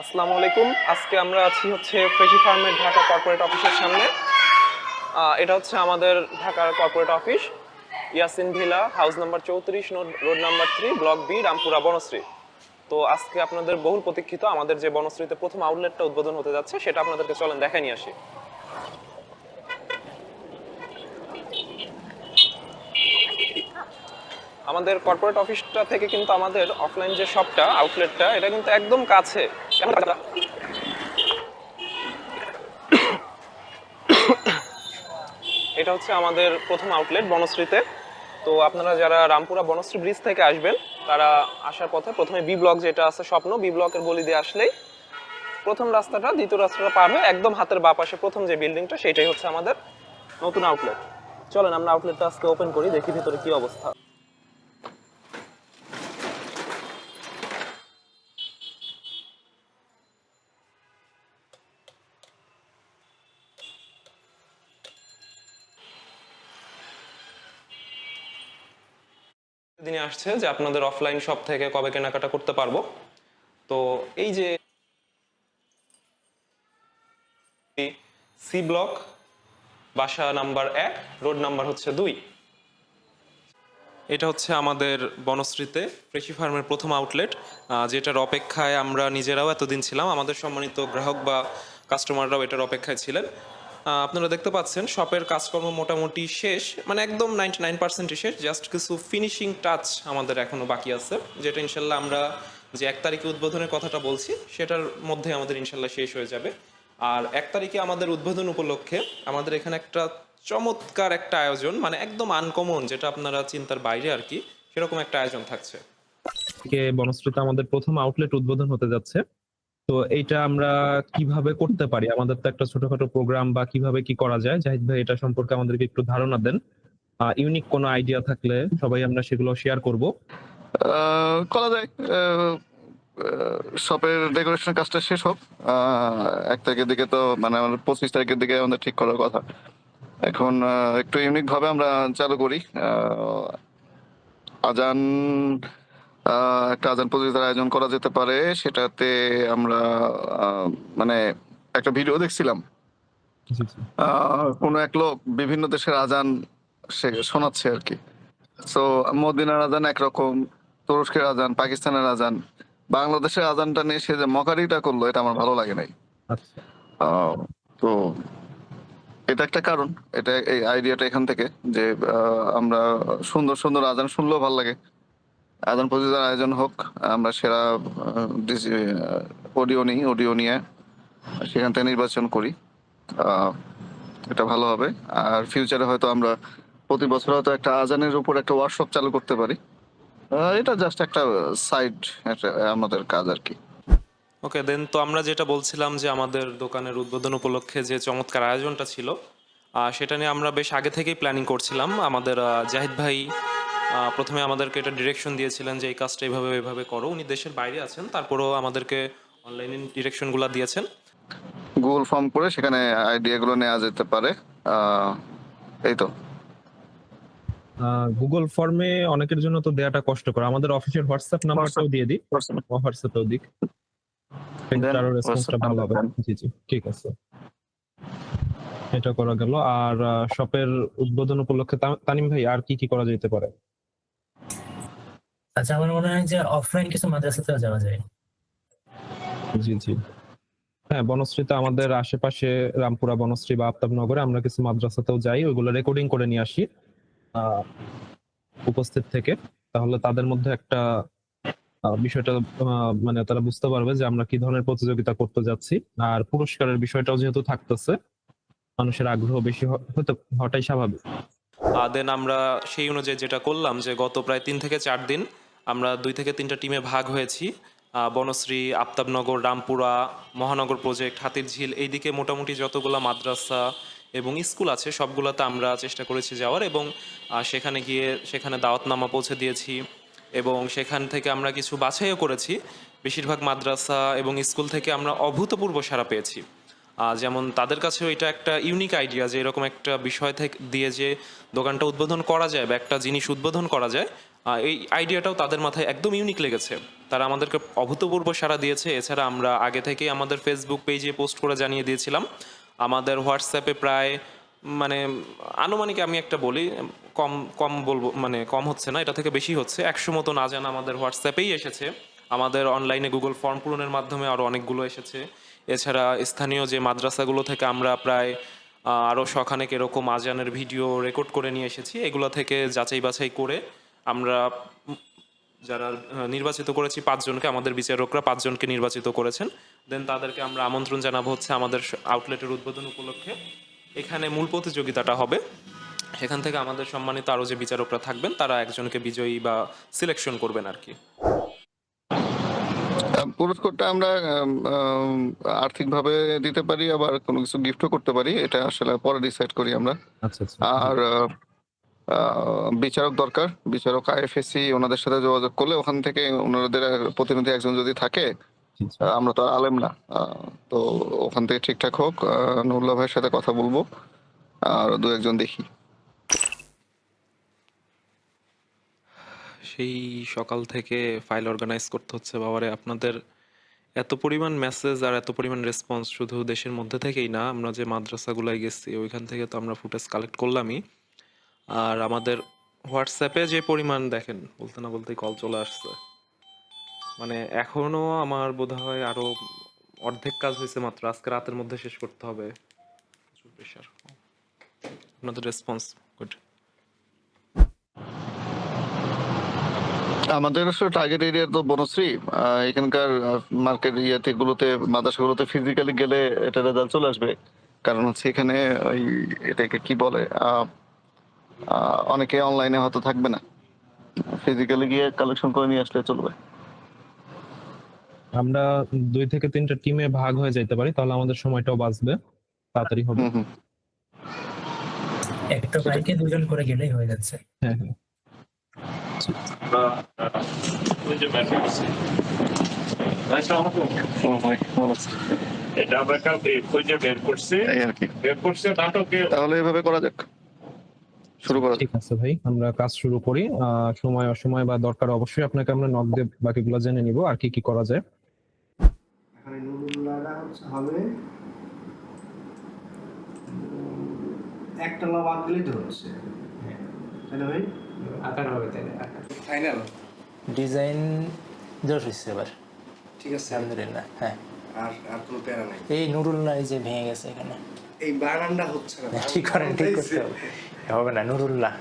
আসসালামু আলাইকুম। আজকে আমরা আছি হচ্ছে ফ্রেশি ফার্মের ঢাকা কর্পোরেট অফিসের সামনে। এটা হচ্ছে আমাদের ঢাকার corporate office, Yasin villa, house number 34, road number 3, block B, Rampura, Banasree. তো আজকে আপনাদের বহুল প্রতীক্ষিত আমাদের যে বনশ্রীতে প্রথম আউটলেটটা উদ্বোধন হতে যাচ্ছে সেটা আপনাদেরকে চলেন দেখাই নিয়ে আসি। আমাদের কর্পোরেট অফিসটা থেকে কিন্তু আমাদের অফলাইন যে শপটা আউটলেটটা এটা কিন্তু একদম কাছে। এটা হচ্ছে আমাদের প্রথম আউটলেট বনশ্রীতে। তো আপনারা যারা রামপুরা বনশ্রী ব্রিজ থেকে আসবেন তারা আসার পথে প্রথমে বি ব্লক যেটা আছে স্বপ্ন, বি ব্লকের গলি দিয়ে আসলেই প্রথম রাস্তাটা, দ্বিতীয় রাস্তাটা পার হয়ে একদম হাতের বাঁ পাশে প্রথম যে বিল্ডিংটা সেটাই হচ্ছে আমাদের নতুন আউটলেট। চলেন আমরা আউটলেটটা আজকে ওপেন করি, দেখি ভিতরে কি অবস্থা। দিনে আসছে যে আপনাদের অফলাইন শপ থেকে কবে কেনাকাটা করতে পারবো। তো এই যে সি ব্লক, বাসা নাম্বার 1, রোড নাম্বার হচ্ছে 2। এটা হচ্ছে আমাদের বনশ্রীতে ফ্রেশি ফার্মের প্রথম আউটলেট, যেটার অপেক্ষায় আমরা নিজেরাও এতদিন ছিলাম, আমাদের সম্মানিত গ্রাহক বা কাস্টমাররাও এটার অপেক্ষায় ছিলেন। আপনারা দেখতে পাচ্ছেন শপের কাজকর্ম মোটামুটি শেষ, মানে একদম 99% শেষ। জাস্ট কিছু ফিনিশিং টাচ আমাদের এখনও বাকি আছে, যেটা ইনশাল্লাহ আমরা যে 1 তারিখে উদ্বোধনের কথাটা বলছি সেটার মধ্যে আমাদের ইনশাল্লাহ শেষ হয়ে যাবে। আর 1 তারিখে আমাদের উদ্বোধন উপলক্ষে আমাদের এখানে একটা চমৎকার একটা আয়োজন, মানে একদম আনকমন, যেটা আপনারা চিন্তার বাইরে আর কি, সেরকম একটা আয়োজন থাকছে। বনশ্রীতে আমাদের প্রথম আউটলেট উদ্বোধন হতে যাচ্ছে। তো এইটা আমরা কিভাবে করতে পারি, আমাদের তো একটা ছোটখাটো প্রোগ্রাম বা কিভাবে কি করা যায়, জাহিদ ভাই এটা সম্পর্কে আমাদেরকে একটু ধারণা দেন। ইউনিক কোনো আইডিয়া থাকলে সবাই আমরা সেগুলো শেয়ার করব। করা যায়। শপের ডেকোরেশন কাজটা শেষ হোক। 1 তারিখের দিকে তো মানে আমাদের 25 তারিখের দিকে আমাদের ঠিক করার কথা। এখন একটু ইউনিক ভাবে আমরা চালু করি। আজান একটা আজান প্রতিযোগিতার আয়োজন করা যেতে পারে। সেটাতে আমরা মানে একটা ভিডিও দেখছিলাম। জি জি। কোনো এক লোক বিভিন্ন দেশের আজান সে শোনাচ্ছে আর কি। সো মদিনার আজান একরকম, তুরস্কের আজান, পাকিস্তানের আজান, বাংলাদেশের আজানটা নিয়ে সে যে মকারিটা করলো এটা আমার ভালো লাগে নাই। আচ্ছা। আহ, তো এটা একটা কারণ, এটা এই আইডিয়াটা এখান থেকে যে আমরা সুন্দর সুন্দর আজান শুনলেও ভালো লাগে। আজান প্রতিযোগিতার আয়োজন হোক, আমরা সেরা অডিও নিয়ে সেখান থেকে নির্বাচন করি। আহ, এটা ভালো হবে। আর ফিউচারে হয়তো আমরা প্রতি বছর হয়তো একটা আজানের উপর একটা ওয়ার্কশপ চালু করতে পারি। এটা জাস্ট একটা সাইড, একটা আমাদের কাজ আর কি। ওকে দেন, তো আমরা যেটা বলছিলাম যে আমাদের দোকানের উদ্বোধন উপলক্ষে যে চমৎকার আয়োজনটা ছিল, সেটা নিয়ে আমরা বেশ আগে থেকেই প্ল্যানিং করছিলাম। আমাদের জাহিদ ভাই প্রথমে আমাদেরকে এটা ডিরেকশন দিয়েছিলেন যে এই কাজটা এইভাবে এইভাবে করো। উনি দেশের বাইরে আছেন, তারপরেও আমাদেরকে অনলাইনে ডিরেকশনগুলো দিয়েছেন। গুগল ফর্ম করে সেখানে আইডিয়াগুলো নেওয়া যেতে পারে। এই তো। গুগল ফর্মে অনেকের জন্য তো দেয়াটা কষ্টকর, আমাদের অফিসের হোয়াটসঅ্যাপ নাম্বারটাও দিয়ে দিই, হোয়াটসঅ্যাপেও দিক, তারও রেসপন্সটা ভালো হবে। জি জি, ঠিক আছে, এটা করা গেল। আর শপের উদ্বোধন উপলক্ষে তানিম ভাই আর কি কি করা যেতে পারে? আচ্ছা, আমার মনে হয় যে অফলাইন কিছু মাদ্রাসাতেও যাওয়া যায়। জি জি, হ্যাঁ, বনশ্রীতে আমাদের আশেপাশে রামপুরা বনশ্রী বা আফতাবনগরে আমরা কিছু মাদ্রাসাতেও যাই, ওইগুলো রেকর্ডিং করে নিয়ে আসি উপস্থিত থেকে। তাহলে তাদের মধ্যে একটা বিষয়টা মানে তারা বুঝতে পারবে যে আমরা কি ধরনের প্রতিযোগিতা করতে যাচ্ছি। আর পুরস্কারের বিষয়টাও যেহেতু থাকতেছে, মানুষের আগ্রহ বেশি হতে হওয়াটাই স্বাভাবিক। দেন আমরা সেই অনুযায়ী যেটা করলাম যে গত প্রায় 3 থেকে 4 দিন আমরা 2 থেকে 3টা টিমে ভাগ হয়েছি। বনশ্রী, আফতাবনগর, রামপুরা, মহানগর প্রজেক্ট, হাতিরঝিল, এইদিকে মোটামুটি যতগুলো মাদ্রাসা এবং স্কুল আছে সবগুলোতে আমরা চেষ্টা করেছি যাওয়ার, এবং সেখানে গিয়ে সেখানে দাওয়াতনামা পৌঁছে দিয়েছি, এবং সেখান থেকে আমরা কিছু বাছাইও করেছি। বেশিরভাগ মাদ্রাসা এবং স্কুল থেকে আমরা অভূতপূর্ব সাড়া পেয়েছি। যেমন তাদের কাছেও এটা একটা ইউনিক আইডিয়া যে এরকম একটা বিষয় থেকে দিয়ে যে দোকানটা উদ্বোধন করা যায় বা একটা জিনিস উদ্বোধন করা যায়, এই আইডিয়াটাও তাদের মাথায় একদম ইউনিক লেগেছে। তারা আমাদেরকে অভূতপূর্ব সাড়া দিয়েছে। এছাড়া আমরা আগে থেকেই আমাদের ফেসবুক পেজে পোস্ট করে জানিয়ে দিয়েছিলাম। আমাদের হোয়াটসঅ্যাপে প্রায় মানে আনুমানিক আমি একটা বলি, কম কম বলবো, মানে কম হচ্ছে না, এটা থেকে বেশি হচ্ছে, 100 মতো না জানা আমাদের হোয়াটসঅ্যাপেই এসেছে। আমাদের অনলাইনে গুগল ফর্ম পূরণের মাধ্যমে আরও অনেকগুলো এসেছে। এছাড়া স্থানীয় যে মাদ্রাসাগুলো থেকে আমরা প্রায় আরও শখানেক এরকম আজানের ভিডিও রেকর্ড করে নিয়ে এসেছি। এগুলো থেকে যাচাই বাছাই করে আমরা যারা নির্বাচিত করেছি 5 জনকে, আমাদের বিচারকরা 5 জনকে নির্বাচিত করেছেন। দেন তাদেরকে আমরা আমন্ত্রণ জানাবো হচ্ছে আমাদের আউটলেটের উদ্বোধন উপলক্ষে। এখানে মূল প্রতিযোগিতাটা হবে, সেখান থেকে আমাদের সম্মানিত আরও যে বিচারকরা থাকবেন তারা একজনকে বিজয়ী বা সিলেকশন করবেন আর কি। পুরস্কারটা আমরা আর্থিকভাবে দিতে পারি, আবার কোনো কিছু গিফটও করতে পারি, এটা আসলে পরে ডিসাইড করি আমরা। আচ্ছা আচ্ছা। আর বিচারক দরকার, বিচারক আইএফএসসি, ওনাদের সাথে যোগাযোগ করলে ওখান থেকে ওনাদের প্রতিনিধি একজন যদি থাকে, জি, জি। আমরা তো আর আলেম না, তো ওখান থেকে ঠিকঠাক হোক, নুরুল্লাহ ভাইয়ের সাথে কথা বলবো আর দু একজন দেখি। সেই সকাল থেকে ফাইল অর্গানাইজ করতে হচ্ছে বাবারে। আপনাদের এত পরিমাণ মেসেজ আর এত পরিমাণ রেসপন্স শুধু দেশের মধ্যে থেকেই না, আমরা যে মাদ্রাসাগুলোয় গেছি ওইখান থেকে তো আমরা ফুটেজ কালেক্ট করলামই। আর আমাদের হোয়াটসঅ্যাপে যে পরিমাণ, দেখেন বলতে না বলতেই কল চলে আসছে। মানে এখনো আমার বোধহয় আরো অর্ধেক কাজ হয়েছে মাত্র, আজকে রাতের মধ্যে শেষ করতে হবে। প্রচুর প্রেশার। আপনাদের রেসপন্স গুড। আমাদের আসলে টার্গেট এরিয়া তো বনশ্রী, এখানকার মার্কেট ইয়াতে গুলোতে, মাদ্রাসাগুলোতে ফিজিক্যালি গেলে এটা রেজাল্ট চলে আসবে। কারণ হচ্ছে এখানে ওই এটাকে কি বলে, অনেকে অনলাইনে হয়তো থাকবে না, ফিজিক্যালি গিয়ে কালেকশন করে নিয়ে আসলে চলবে। আমরা 2 থেকে 3টা টিমে ভাগ হয়ে যাইতে পারি, তাহলে আমাদের সময়টাও বাঁচবে, তাড়াতাড়ি হবে। হুম হুম। একটা বাইকে 2 জন করে গেলেই হয়ে যাচ্ছে। হ্যাঁ হ্যাঁ। এটা আমরা কালকে খুঁজে বের করছি, এই আর কি, বের করছে নাটকে। তাহলে এভাবে করা যাক, শুরু করা যাক। ঠিক আছে ভাই, আমরা কাজ শুরু করি। সময় অসময় বা দরকার অবশ্যই আপনাকে আমরা নক দিয়ে বাকিগুলো জেনে নিব আর কি কি করা যায়। এখানে নুরুল্লাহরা হবে একটা লাভ বাদ দিলেই তো হচ্ছে, তাই না ভাই? আকার হবে তাহলে ফাইনাল ডিজাইন জোশ হচ্ছে এবার, ঠিক আছে। আলহামদুলিল্লাহ। হ্যাঁ, আর আর কোনো প্যারা নাই। এই নুরুল্লাহ এই যে ভেঙে গেছে এখানে, এই বানানটা হচ্ছে না, ঠিক করেন, ঠিক করতে হবে। হবে না নুরুল্লাহ,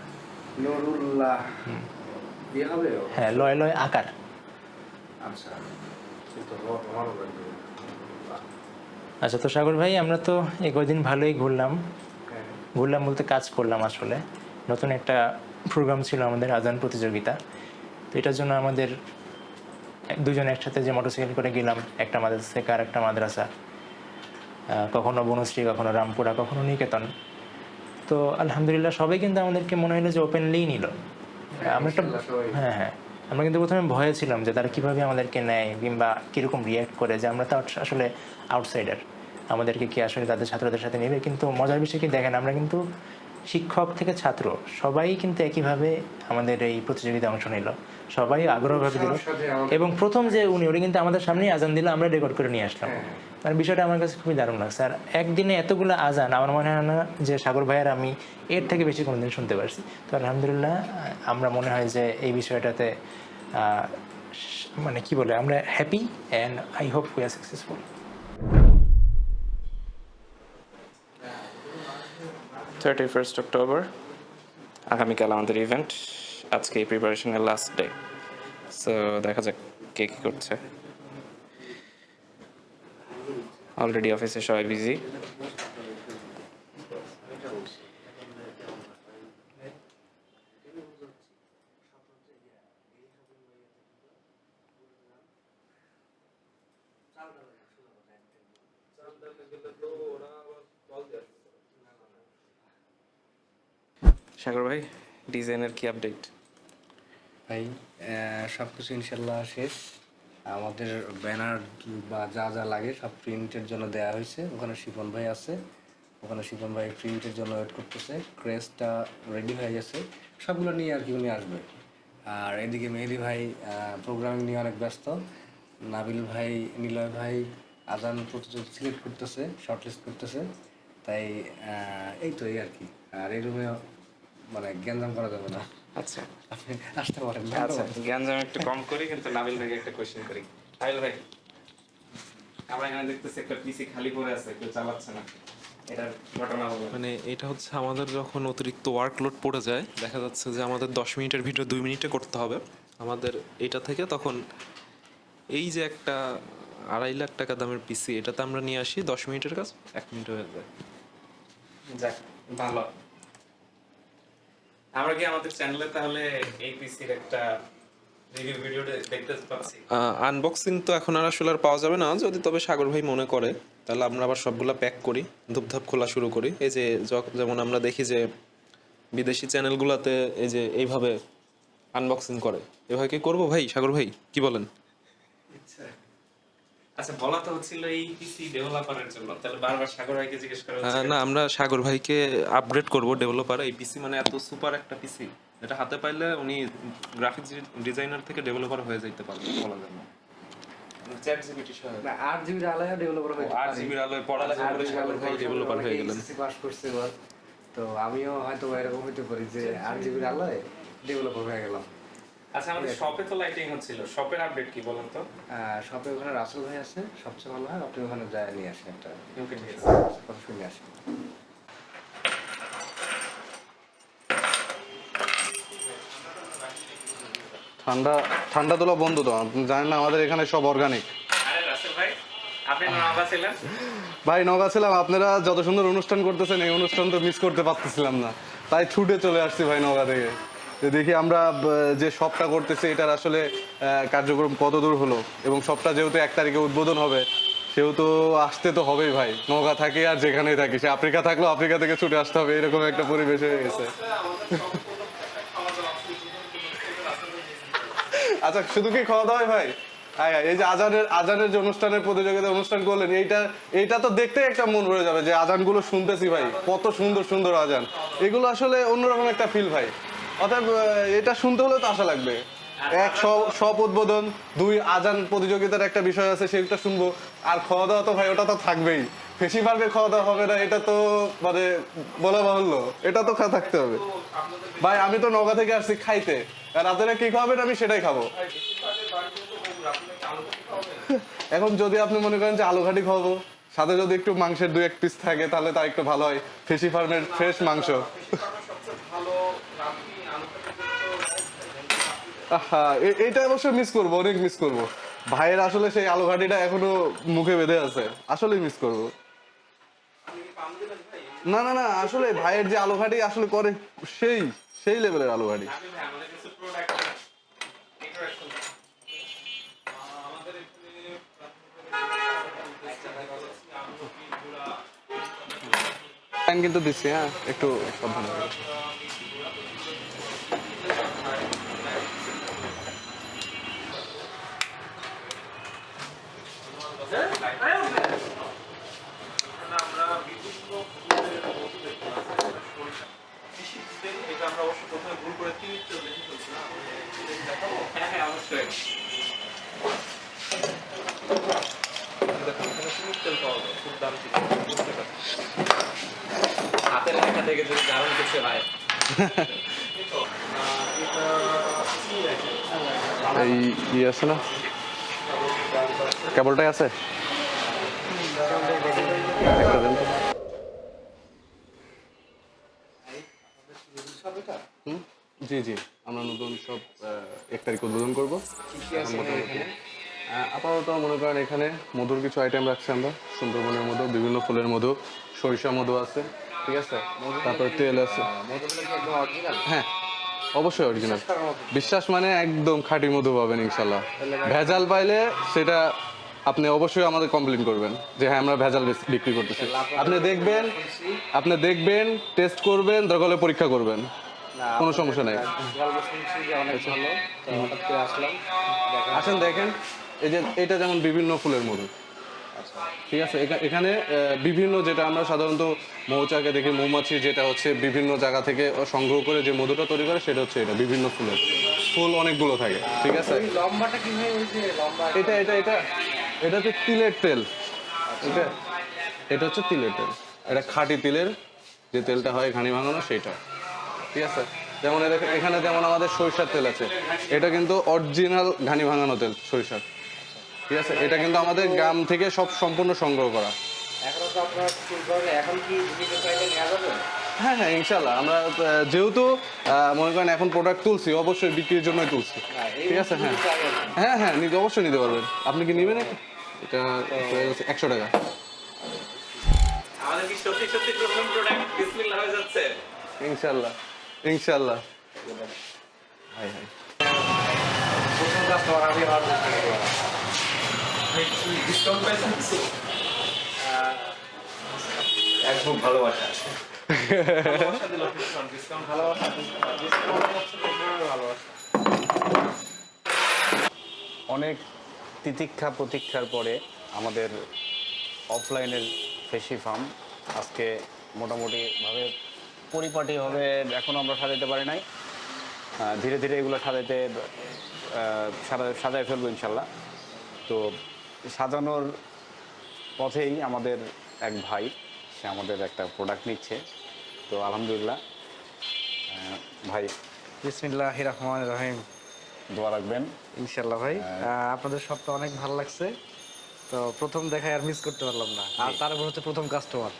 নুরুল্লাহ ইয়ে হবে। হ্যাঁ, লয় লয় আকার। আচ্ছা, কিন্তু আমারও লাগবে। আচ্ছা, তো সাগর ভাই, আমরা তো এই কয়দিন ভালোই ঘুরলাম। হ্যাঁ, ঘুরলাম বলতে কাজ করলাম আসলে। নতুন একটা প্রোগ্রাম ছিল আমাদের, আজান প্রতিযোগিতা। তো এটার জন্য আমাদের দুজনে একসাথে যে মোটরসাইকেল করে গেলাম, একটা মাদ্রাসা থেকে আর একটা মাদ্রাসা, কখনো বনশ্রী, কখনো রামপুরা, কখনো নিকেতন। তো আলহামদুলিল্লাহ সবাই কিন্তু আমাদেরকে মনে হলো যে ওপেনলিই নিল। আমরা একটা, হ্যাঁ হ্যাঁ, আমরা কিন্তু প্রথমে ভয়ে ছিলাম যে তারা কীভাবে আমাদেরকে নেয় কিংবা কীরকম রিয়্যাক্ট করে, যে আমরা তো আসলে আউটসাইডার, আমাদেরকে কি আসলে তাদের ছাত্রদের সাথে নেবে। কিন্তু মজার বিষয় কি দেখেন, আমরা কিন্তু শিক্ষক থেকে ছাত্র সবাই কিন্তু একইভাবে আমাদের এই প্রতিযোগিতায় অংশ নিল, সবাই আগ্রহভাবে দিল। এবং প্রথম যে উনি কিন্তু আমাদের সামনেই আজান দিল, আমরা রেকর্ড করে নিয়ে আসলাম। মানে বিষয়টা আমার কাছে খুবই দারুণ লাগছে। আর একদিনে এতগুলো আজান আমার মনে হয় না যে সাগর ভাইয়ের আমি এর থেকে বেশি কোনোদিন শুনতে পারছি। তো আলহামদুলিল্লাহ, আমরা মনে হয় যে এই বিষয়টাতে মানে কি বলে, আমরা happy and I hope we are successful. 31st October আগামীকাল আমাদের ইভেন্ট, আজকে এই প্রিপারেশনের লাস্ট ডে। সো দেখা যাক কে কী করছে। অলরেডি অফিসে সবাই বিজি। সাগর ভাই, ডিজাইনের কি আপডেট? ভাই সব কিছু ইনশাল্লাহ শেষ। আমাদের ব্যানার বা যা যা লাগে সব প্রিন্টের জন্য দেওয়া হয়েছে। ওখানে শিপন ভাই আছে, ওখানে শিপন ভাই প্রিন্টের জন্য ওয়েট করতেছে। ক্রেসটা রেডি হয়ে গেছে, সবগুলো নিয়ে আর কি উনি আসবে। আর এদিকে মেহেদি ভাই প্রোগ্রামিং নিয়ে অনেক ব্যস্ত, নাবিল ভাই, নিলয় ভাই আজান প্রতিযোগী সিলেক্ট করতেছে, শর্টলিস্ট করতেছে। তাই এই তো এই আর কি। আর এই রুমে মানে গ্যাঞ্জাম করা যাবে না, আচ্ছা আপনি আসতে পারেন। আচ্ছা, গ্যাঞ্জাম একটু কম করি, কিন্তু নাবিল ভাইকে একটা কোশ্চেন করি। নাবিল ভাই, আমরা এখানে দেখতেছি একটা পিসি খালি পড়ে আছে, কেউ চালাচ্ছে না, এটার ঘটনা হলো। মানে এটা হচ্ছে আমাদের যখন অতিরিক্ত ওয়ার্কলোড পড়ে যায়, দেখা যাচ্ছে যে আমাদের 10 মিনিটের ভিডিও 2 মিনিটে করতে হবে আমাদের এটা থেকে, তখন এই যে একটা 2.5 লাখ টাকা দামের পিসি, এটাতে আমরা নিয়ে আসি 10 মিনিটের কাজ 1 মিনিটে হয়ে যায়। যাক, ভালো। আমরা কি আমাদের চ্যানেলে তাহলে এই পিসির একটা রিভিউ ভিডিও দেখতে পাচ্ছি? আনবক্সিং তো এখন আর আসলে আর পাওয়া যাবে না, যদি তবে সাগর ভাই মনে করে তাহলে আমরা আবার সবগুলা প্যাক করি, ধূপধাপ খোলা শুরু করি। এই যে যেমন আমরা দেখি যে বিদেশি চ্যানেলগুলোতে এই যে এইভাবে আনবক্সিং করে, এভাবে কি করবো ভাই? সাগর ভাই কি বলেন? আচ্ছা, বলা তো হচ্ছিল এই পিসি ডেভেলপারের জন্য, তাহলে বারবার সাগর ভাইকে জিজ্ঞেস করা হচ্ছে। না, আমরা সাগর ভাইকে আপগ্রেড করব ডেভেলপার। এই পিসি মানে এত সুপার একটা পিসি, এটা হাতে পাইলে উনি গ্রাফিক্স ডিজাইনার থেকে ডেভেলপার হয়ে যাইতে পারবে বলা যায় না। চ্যাট জিপিটি সহ না 8 জিবির আলাদা ডেভেলপার হয়ে 8 জিবির আলোয় পড়ালেখা করে সাগর ভাই ডেভেলপার হয়ে গেলেন। পাস করছে এবার, তো আমিও হয়তো এরকম হতে পারি যে 8 জিবির আলায় ডেভেলপার হয়ে গেলাম। আচ্ছা, আমাদের শপে তো লাইটিং হচ্ছিল, শপের আপডেট কি বলেন তো? শপে ওখানে রাসেল ভাই আছে, সবচেয়ে ভালো হয় আপনি ওখানে যায় নিয়ে আসেন একটা ওকে, ঠিক আছে। কথা শুনে আসেন। ঠান্ডা ঠান্ডা তোলা বন্ধ তো, আপনি জানেন না আমাদের এখানে সব অর্গানিক। আরে রাসেল ভাই, আপনি নওগাঁ ছিলেন? ভাই নওগাঁ ছিলাম, আপনারা যত সুন্দর অনুষ্ঠান করতেছেন এই অনুষ্ঠান তো মিস করতে পারতেছিলাম না, তাই ছুটে চলে আসছি ভাই নওগাঁ থেকে। যে দেখি আমরা যে শপটা করতেছি এটার আসলে কার্যক্রম কত দূর হলো, এবং শপটা যেহেতু 1 তারিখে উদ্বোধন হবে সেহেতু আসতে তো হবেই ভাই। নওগাঁ থাকি আর যেখানেই থাকি, সে আফ্রিকা থাকলেও আফ্রিকা থেকে ছুটে আসতে হবে, এরকম একটা পরিবেশ হয়ে গেছে। আচ্ছা, শুধু কি খাওয়া দাওয়াই ভাই? হ্যাঁ, এই যে আজানের যে অনুষ্ঠানের প্রতিযোগিতা অনুষ্ঠান করলেন, এইটা তো দেখতে একটা মন ভরে যাবে যে আজানগুলো শুনতেছি ভাই, কত সুন্দর সুন্দর আজান, এগুলো আসলে অন্যরকম একটা ফিল ভাই। অতএব এটা শুনতে হলে তো আশা লাগবে। 1 সব উদ্বোধন, 2 আজান প্রতিযোগিতার একটা বিষয় আছে, সেটা শুনবো। আর খাওয়া দাওয়া তো ভাই ওটা তো থাকবেই, ফেসি পার্কে খাওয়া দাওয়া হবে না এটা তো মানে বলা বাহুল্য, এটা তো থাকতে হবে ভাই। আমি তো নওগাঁ থেকে আসছি খাইতে, আর আপনারা কি খাওয়াবেন আমি সেটাই খাবো। এখন যদি আপনি মনে করেন যে আলু ঘাটি খাওয়াবো, সাথে যদি একটু মাংসের 2-1 পিস থাকে তাহলে তা একটু ভালো হয়। ফেসি ফার্মের ফ্রেশ মাংস, এইটা অবশ্য মিস করবো, অনেক মিস করবো। ভাইয়ের আসলে সেই আলু ঘাটিটা এখনো মুখে বেঁধে আছে, আসলে মিস করবো। না না না, আসলে ভাইয়ের যে আলু ঘাটি আসলে করে সেই লেভেলের আলু ঘাটি। কিন্তু দিচ্ছি, হ্যাঁ একটু সাবধানে। এটা আমরা অবশ্য প্রথমে ভুল করে 3 মিনিট দেখে ফেলছিলাম। হ্যাঁ, অবশ্যই। দেখুন এখানে সুন্দর তেল পাওয়া যায়, খুব দাম ঠিক হাতের লেখা থেকে যদি দারুণ কিছু হয়। এই ই আছে না, কেবলটাই আছে, একটা দেন তো। জি জি, আমরা নতুন সব 1 তারিখ উদ্বোধন করবো। আপাতত মনে করেন এখানে মধুর কিছু আইটেম রাখছি আমরা, সুন্দরবনের মধু, বিভিন্ন ফুলের মধু, সরিষা মধু আছে, ঠিক আছে, তারপরে তেল আছে। হ্যাঁ অবশ্যই অরিজিনাল, বিশ্বাস মানে একদম খাঁটি মধু পাবেন ইনশাল্লাহ। ভেজাল পাইলে সেটা আপনি অবশ্যই আমাদের কমপ্লেন করবেন যে হ্যাঁ আমরা ভেজাল বিক্রি করতেছি। আপনি দেখবেন, টেস্ট করবেন, দরকার হলে পরীক্ষা করবেন, কোনো সমস্যা নেই। আসেন দেখেন, এই যে এটা যেমন বিভিন্ন ফুলের মধু, ঠিক আছে, এখানে বিভিন্ন, যেটা আমরা সাধারণত মৌচাকে দেখি, মৌমাছি যেটা হচ্ছে বিভিন্ন জায়গা থেকে সংগ্রহ করে যে মধুটা তৈরি করে, সেটা হচ্ছে এটা বিভিন্ন ফুলের ফুল অনেকগুলো থাকে। ঠিক আছে, লম্বাটা কি ভাই? ওই যে লম্বা এটা এটা এটা এটা হচ্ছে তিলের তেল। এটা এটা হচ্ছে তিলের তেল, এটা খাঁটি তিলের যে তেলটা হয় ঘানি ভাঙানো সেইটা। ঠিক আছে, যেমন এখানে যেমন আমাদের সরিষার তেল আছে, এটা কিন্তু অরিজিনাল ঘানি ভাঙানো তেল সরিষার। ঠিক আছে, এটা কিন্তু আমাদের গ্রাম থেকে সব সম্পূর্ণ সংগ্রহ করা। এখনো তো আপনার শুরু করেন, এখন কি বিভিন্ন চাইলে নেওয়া যাবে? হ্যাঁ হ্যাঁ, ইনশাল্লাহ। আমরা যেহেতু মনে করেন এখন প্রোডাক্ট তুলছি, অবশ্যই বিক্রির জন্যই তুলছি। ঠিক আছে, হ্যাঁ হ্যাঁ হ্যাঁ, অবশ্যই নিতে পারবেন। আপনি কি নেবেন? এটা 100 টাকা। আমাদের কি সত্যি সত্যি প্রথম প্রোডাক্ট বিসমিল্লাহ হয়ে যাচ্ছে? ইনশাল্লাহ ইনশাল্লাহ। হাই হাই, প্রথম কাস্টমার আমি হওয়ার চেষ্টা করলাম। ডিসকাউন্ট পাইছেন কিছু? একদম ভালোবাসা ভালোবাসা দিল, ডিসকাউন্ট ভালোবাসা ভালোবাসা। অনেক তিতিক্ষা প্রতীক্ষার পরে আমাদের অফলাইনের ফেসি ফার্ম আজকে মোটামুটিভাবে পরিপাটিভাবে এখনও আমরা সাজাতে পারি নাই। ধীরে ধীরে এগুলো সাজায় ফেলবো ইনশাল্লাহ। তো সাজানোর পথেই আমাদের এক ভাই, সে আমাদের একটা প্রোডাক্ট নিচ্ছে। তো আলহামদুলিল্লাহ ভাই, বিসমিল্লাহির রহমানির রহিম। দোয়া রাখবেন ইনশাল্লাহ ভাই, আপনাদের সবটা অনেক ভালো লাগছে। তো প্রথম দেখায় আর মিস করতে পারলাম না, আর তারপর হচ্ছে প্রথম কাস্টমার।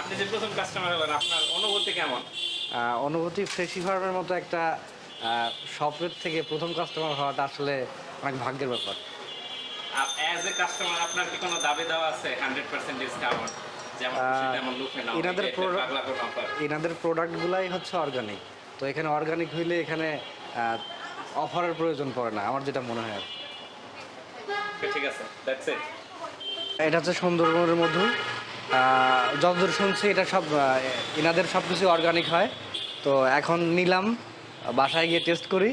আপনি যে প্রথম কাস্টমার হলেন, আপনার অনুভূতি কেমন? অনুভূতি, ফ্রেশি ফার্মের মতো একটা শপের থেকে প্রথম কাস্টমার হওয়াটা আসলে অনেক ভাগ্যের ব্যাপার। অ্যাজ এ কাস্টমার আপনার কি কোনো দাবি দেওয়া আছে 100% ডিসকাউন্ট? যেমন খুশি তেমন লুফে নাও, এনাদের প্রোডাক্টগুলাই হচ্ছে অর্গানিক। তো এখানে অর্গানিক হইলে এখানে অফারের প্রয়োজন পড়ে না, আমার যেটা মনে হয় আর কি। ঠিক আছে, দ্যাটস ইট। এটা হচ্ছে সুন্দরবনের মধু। যতদূর শুনছি এটা সব এনাদের সব কিছু অর্গানিক হয়। তো এখন নিলাম, বাসায় গিয়ে টেস্ট করি,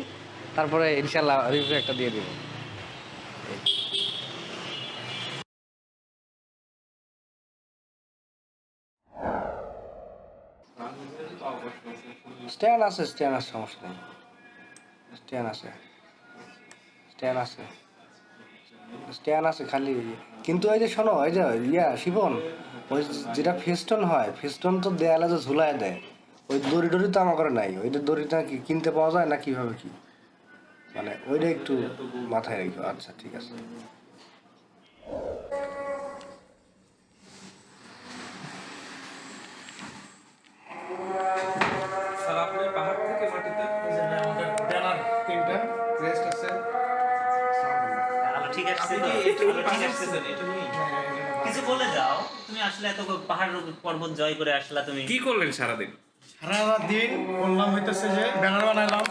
তারপরে ইনশাল্লাহ রিভিউ একটা দিয়ে দিব। স্ট্যান্ড আছে, সমস্যা নেই। স্ট্যান্ড আছে খালি। কিন্তু ওই যে শোনো, ওই যে শিবন, ওই যেটা ফেস্টন হয়, ফেস্টন তো দেয়ালে যে ঝুলায় দেয়, ওই দড়ি তো আমার করে নাই। ওইটা দড়িটা কি কিনতে পাওয়া যায় না কিভাবে কি, মানে ওইটা একটু মাথায় রেখো। আচ্ছা ঠিক আছে। স্যার, আপনি পাহাড় থেকে মাটিতে ব্যানার 3টা ক্রেস্ট আছে। আলো ঠিক আসছে তো? ঠিক আসছে তো? কিছু বলে যাও, তুমি আসলে এত পাহাড় পর্বত জয় করে আসলা, তুমি কি করলেন সারাদিন? সারাদিন করলাম হইতেছে যে ব্যানার বানাইলাম,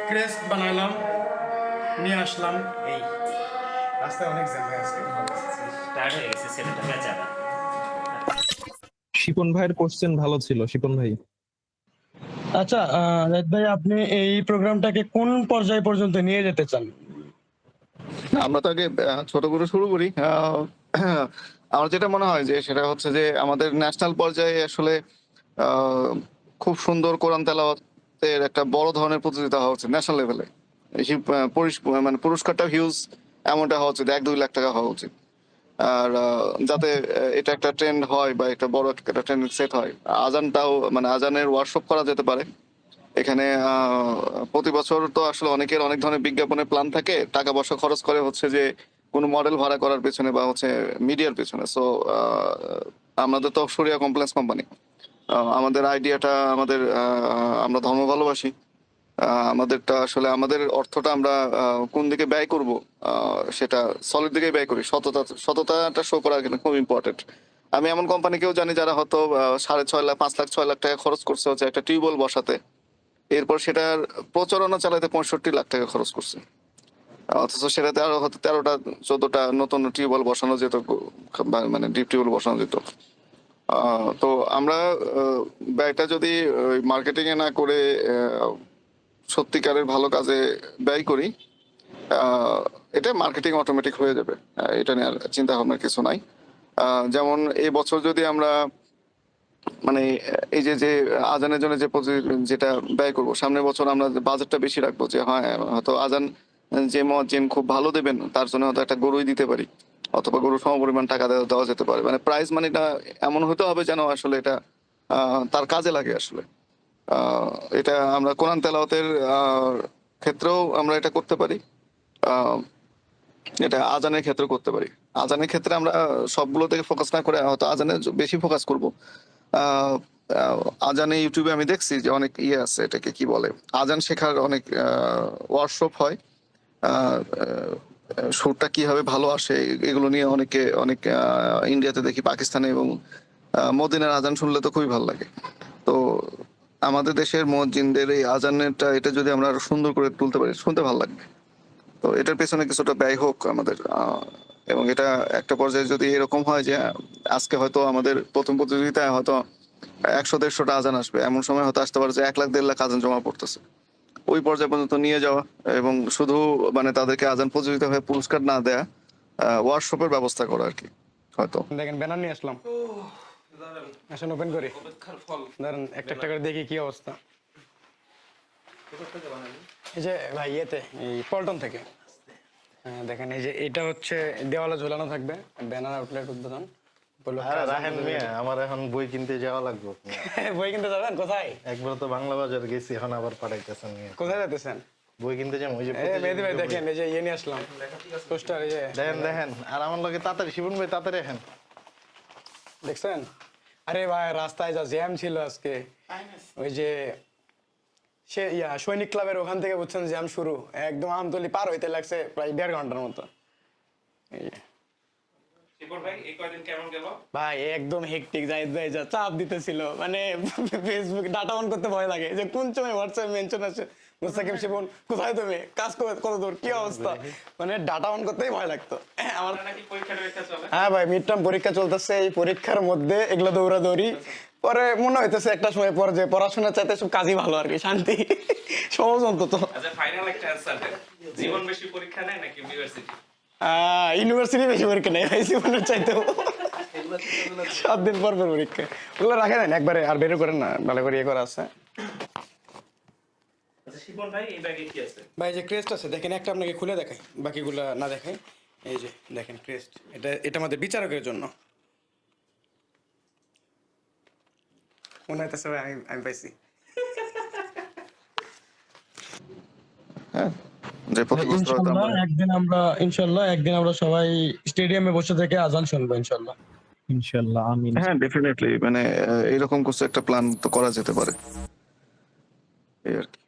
ক্রেস্ট বানাইলাম, নিয়ে আসলাম। এই রাস্তায় অনেক জ্যাম হয়ে আছে, টায়ার্ড হয়ে গেছে ছেলেটা বেচারা। শিপন ভাইয়ের কোশ্চেন ভালো ছিল, শিপন ভাই। আচ্ছা জাহিদ ভাই, আপনি এই প্রোগ্রামটাকে কোন পর্যায় পর্যন্ত নিয়ে যেতে চান? না, আমরা তো আগে ছোট করে শুরু করি। আমার যেটা মনে হয় যে সেটা হচ্ছে যে আমাদের ন্যাশনাল পর্যায়ে আসলে খুব সুন্দর কোরআন তেলাওয়াতের একটা বড় ধরনের প্রতিযোগিতা হওয়া উচিত ন্যাশনাল লেভেলে। মানে পুরস্কারটা হিউজ অ্যামাউন্টে হওয়া উচিত, 1-2 লাখ টাকা হওয়া উচিত। আর যাতে এটা একটা ট্রেন্ড হয় বা একটা বড় একটা ট্রেন্ড সেট হয়। আজানটাও, মানে আজানের ওয়ার্কশপ করা যেতে পারে এখানে। প্রতি বছর তো আসলে অনেকের অনেক ধরনের বিজ্ঞাপনের প্ল্যান থাকে, টাকা পয়সা খরচ করে হচ্ছে যে কোনো মডেল ভাড়া করার পেছনে বা হচ্ছে মিডিয়ার পেছনে। সো আমাদের তো সরিয়া কমপ্লেক্স কোম্পানি, আমাদের আইডিয়াটা আমরা ধর্ম ভালোবাসি। আমাদেরটা আসলে আমাদের অর্থটা আমরা কোন দিকে ব্যয় করব, সেটা সলিড দিকে ব্যয় করি। সততাটা শো করা কিন্তু খুব ইম্পর্টেন্ট। আমি এমন কোম্পানিকেও জানি যারা হয়তো 6.5 লাখ 5 লাখ 6 লাখ টাকা খরচ করছে হচ্ছে একটা টিউবওয়েল বসাতে, এরপর সেটার প্রচারণা চালাতে 65 লাখ টাকা খরচ করছে। অথচ সেটাতে আরো হয়তো 13টা 14টা নতুন টিউবওয়েল বসানো যেত, মানে ডিপ টিউবওয়েল বসানো যেত। তো আমরা ব্যয়টা যদি মার্কেটিং এ না করে সত্যিকারের ভালো কাজে ব্যয় করি, এটা মার্কেটিং অটোমেটিক হয়ে যাবে, এটা নিয়ে আর চিন্তা ভাবনার কিছু নাই। যেমন এই বছর যদি আমরা মানে এই যে যে আজানের জন্য যেটা ব্যয় করব, সামনের বছর আমরা বাজেটটা বেশি রাখবো, যে হ্যাঁ হয়তো আজান যে মুয়াজ্জিন খুব ভালো দেবেন তার জন্য হয়তো একটা গরুই দিতে পারি, অথবা গরুর সমপরিমাণ টাকা দেওয়া যেতে পারে। মানে প্রাইস মানিটা এমন হতে হবে যেন আসলে এটা তার কাজে লাগে আসলে। এটা আমরা কোরআন তেলাওয়াতের ক্ষেত্রেও আমরা এটা করতে পারি, এটা আজানের ক্ষেত্রে করতে পারি। আজানের ক্ষেত্রে আমরা সবগুলো থেকে ফোকাস না করে হয়তো আজানে বেশি ফোকাস করব। আজানে ইউটিউবে আমি দেখছি যে অনেক আছে, এটাকে কি বলে, আজান শেখার অনেক ওয়ার্কশপ হয়, সুরটা কিভাবে ভালো আসে এগুলো নিয়ে অনেক ইন্ডিয়াতে দেখি, পাকিস্তানে এবং মদিনার আজান শুনলে তো খুবই ভালো লাগে। তো আমাদের দেশের মুয়াজ্জিনদের এই আজানেরটা এটা যদি আমরা আরো সুন্দর করে তুলতে পারি, শুনতে ভালো লাগবে। তো এটার পেছনে কিছুটা ব্যয় হোক আমাদের, এবং এটা একটা পর্যায়ে যদি এরকম হয় যে আজকে হয়তো আমাদের প্রথম প্রতিযোগিতায় হয়তো 100-150টা আজান আসবে, এমন সময় হয়তো আসতে পারে যে 1 লাখ 1.5 লাখ আজান জমা পড়তেছে, ওই পর্যায়ে পর্যন্ত নিয়ে যাওয়া এবং শুধু মানে তাদেরকে আজান প্রতিযোগিতা হয়ে পুরস্কার না দেয়া, ওয়ার্কশপের ব্যবস্থা করা আর কি হয়তো। দেখেন ব্যানার নিয়ে আসলাম, আসেন ওপেন করি, ধরেন একটা একটা করে দেখি কি অবস্থা। এই যে ভাই ইয়েতে এই পল্টন থেকে, দেখেন এই যে এটা হচ্ছে দেওয়ালে ঝোলানো থাকবে, ব্যানার আউটলেট উদ্বোধন। আমার এখন বই কিনতে যাওয়া লাগবে। বই কিনতে যাবেন কোথায়? একবার তো বাংলা বাজার গেছি, এখন আবার পাঠাইতেছেন। কোথায় যেতেছেন? বই কিনতে যাবো। ওই যে মেহেদি ভাই দেখেন এই যে ইয়ে নিয়ে আসলাম পোস্টার, এই যে দেখেন। আর আমার লগে তাড়াতাড়ি শিবন ভাই তাড়াতাড়ি এখন দেখছেন? আরে ভাই রাস্তায় যা জ্যাম ছিল আজকে, ওই যে সে সৈনিক ক্লাবের ওখান থেকে বুঝছেন জ্যাম শুরু, একদম আমতলি পার হইতে লাগছে প্রায় 1.5 ঘন্টার মতো। ভাই একদম হেকটিক, যাই যা চাপ দিতেছিল, মানে ফেসবুক ডাটা অন করতে ভয় লাগে যে কোন সময় হোয়াটসঅ্যাপ মেনশন আছে মুস্তাকিম শিবন কোথায়, তুমি কাজ কত দূর, কি অবস্থা, মানে ডাটা অন করতেই ভয় লাগতো আমার। হ্যাঁ ভাই মিড টার্ম পরীক্ষা চলতেছে, এই পরীক্ষার মধ্যে এগুলো দৌড়াদৌড়ি, পরে মনে হইতেছে একটা সময় পর যে পড়াশোনার চাইতে সব কাজই ভালো আর কি, শান্তি সহজ অন্তত। জীবন বেশি পরীক্ষা নেয় নাকি ইউনিভার্সিটি? ইউনিভার্সিটি বেশি পরীক্ষা নেই ভাই, জীবনের চাইতেও 7 দিন পর পরীক্ষা, ওগুলো রাখে নেন একবারে আর বের করেন না, ভালো করে ইয়ে করা আছে। ভাই যে ক্রেস্ট আছে দেখেন, একটা আপনাকে খুলে দেখাই, বাকিগুলা না দেখাই। এই যে দেখেন ক্রেস্ট, এটা আমাদের বিচারকের জন্য। মনে হইতেছে ভাই আমি পাইছি। হ্যাঁ, যে প্রতি বছর হয়তো আমরা ইনশাআল্লাহ একদিন আমরা সবাই স্টেডিয়ামে বসে থেকে আজান শুনবো ইনশাআল্লাহ। ইনশাআল্লাহ, আমিন। হ্যাঁ ডেফিনেটলি, মানে এরকম কিছু একটা প্ল্যান তো করা যেতে পারে এই আর কি।